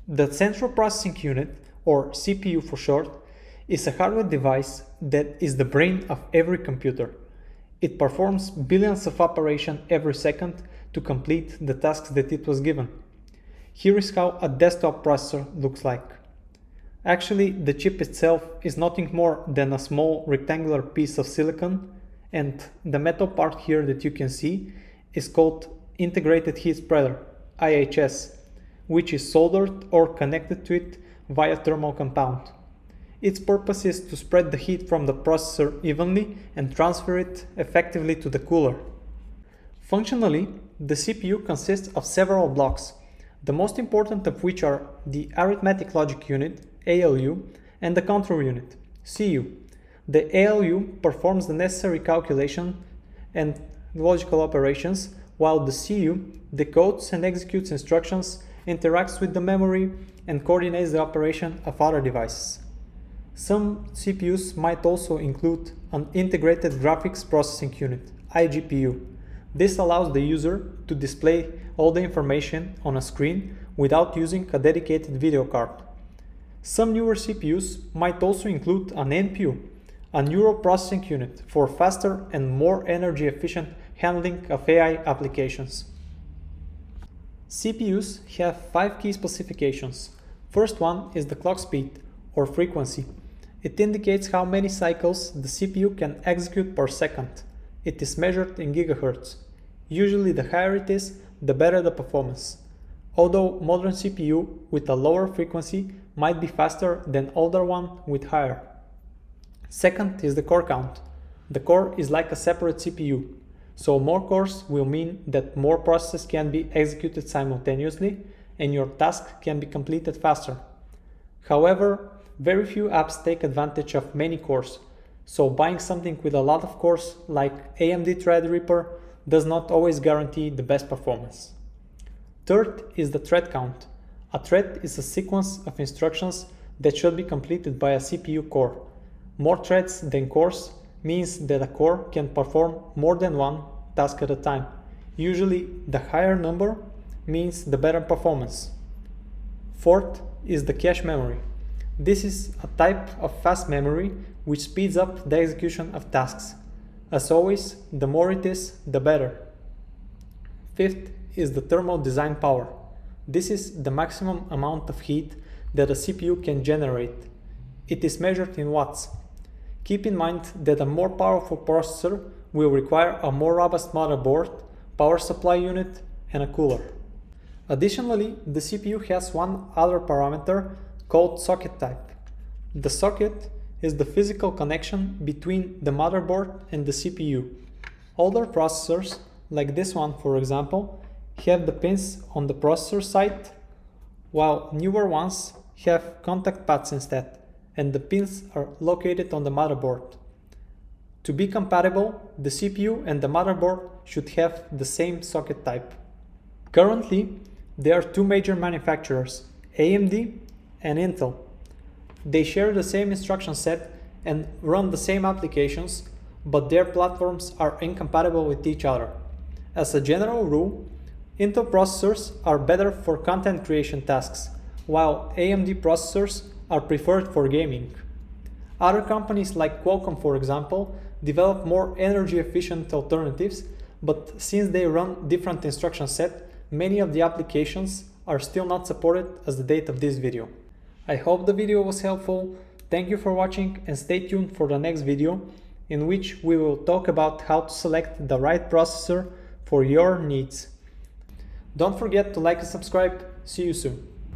The Central Processing Unit, or CPU for short, is a hardware device that is the brain of every computer. It performs billions of operations every second to complete the tasks that it was given. Here is how a desktop processor looks like. Actually, the chip itself is nothing more than a small rectangular piece of silicon, and the metal part here that you can see is called Integrated Heat Spreader, IHS, which is soldered or connected to it via thermal compound. Its purpose is to spread the heat from the processor evenly and transfer it effectively to the cooler. Functionally, the CPU consists of several blocks, the most important of which are the Arithmetic Logic Unit, ALU, and the Control Unit, CU. The ALU performs the necessary calculation and logical operations, while the CU decodes and executes instructions, interacts with the memory, and coordinates the operation of other devices. Some CPUs might also include an Integrated Graphics Processing Unit, IGPU. This allows the user to display all the information on a screen without using a dedicated video card. Some newer CPUs might also include an NPU, a Neural Processing Unit, for faster and more energy-efficient handling of AI applications. CPUs have 5 key specifications. First one is the clock speed, or frequency. It indicates how many cycles the CPU can execute per second. It is measured in gigahertz. Usually the higher it is, the better the performance. Although modern CPU with a lower frequency might be faster than older one with higher. Second is the core count. The core is like a separate CPU, so more cores will mean that more processes can be executed simultaneously and your task can be completed faster. However, very few apps take advantage of many cores, so buying something with a lot of cores like AMD Threadripper does not always guarantee the best performance. Third is the thread count. A thread is a sequence of instructions that should be completed by a CPU core. More threads than cores means that a core can perform more than one task at a time. Usually, the higher number means the better performance. Fourth is the cache memory. This is a type of fast memory which speeds up the execution of tasks. As always, the more it is, the better. Fifth is the thermal design power. This is the maximum amount of heat that a CPU can generate. It is measured in watts. Keep in mind that a more powerful processor will require a more robust motherboard, power supply unit, and a cooler. Additionally, the CPU has one other parameter called socket type. The socket is the physical connection between the motherboard and the CPU. Older processors, like this one for example, have the pins on the processor side, while newer ones have contact pads instead, and the pins are located on the motherboard. To be compatible, the CPU and the motherboard should have the same socket type. Currently, there are two major manufacturers, AMD and Intel. They share the same instruction set and run the same applications, but their platforms are incompatible with each other. As a general rule, Intel processors are better for content creation tasks, while AMD processors are preferred for gaming. Other companies like Qualcomm, for example, develop more energy-efficient alternatives, but since they run different instruction set, many of the applications are still not supported as the date of this video. I hope the video was helpful. Thank you for watching and stay tuned for the next video, in which we will talk about how to select the right processor for your needs. Don't forget to like and subscribe. See you soon.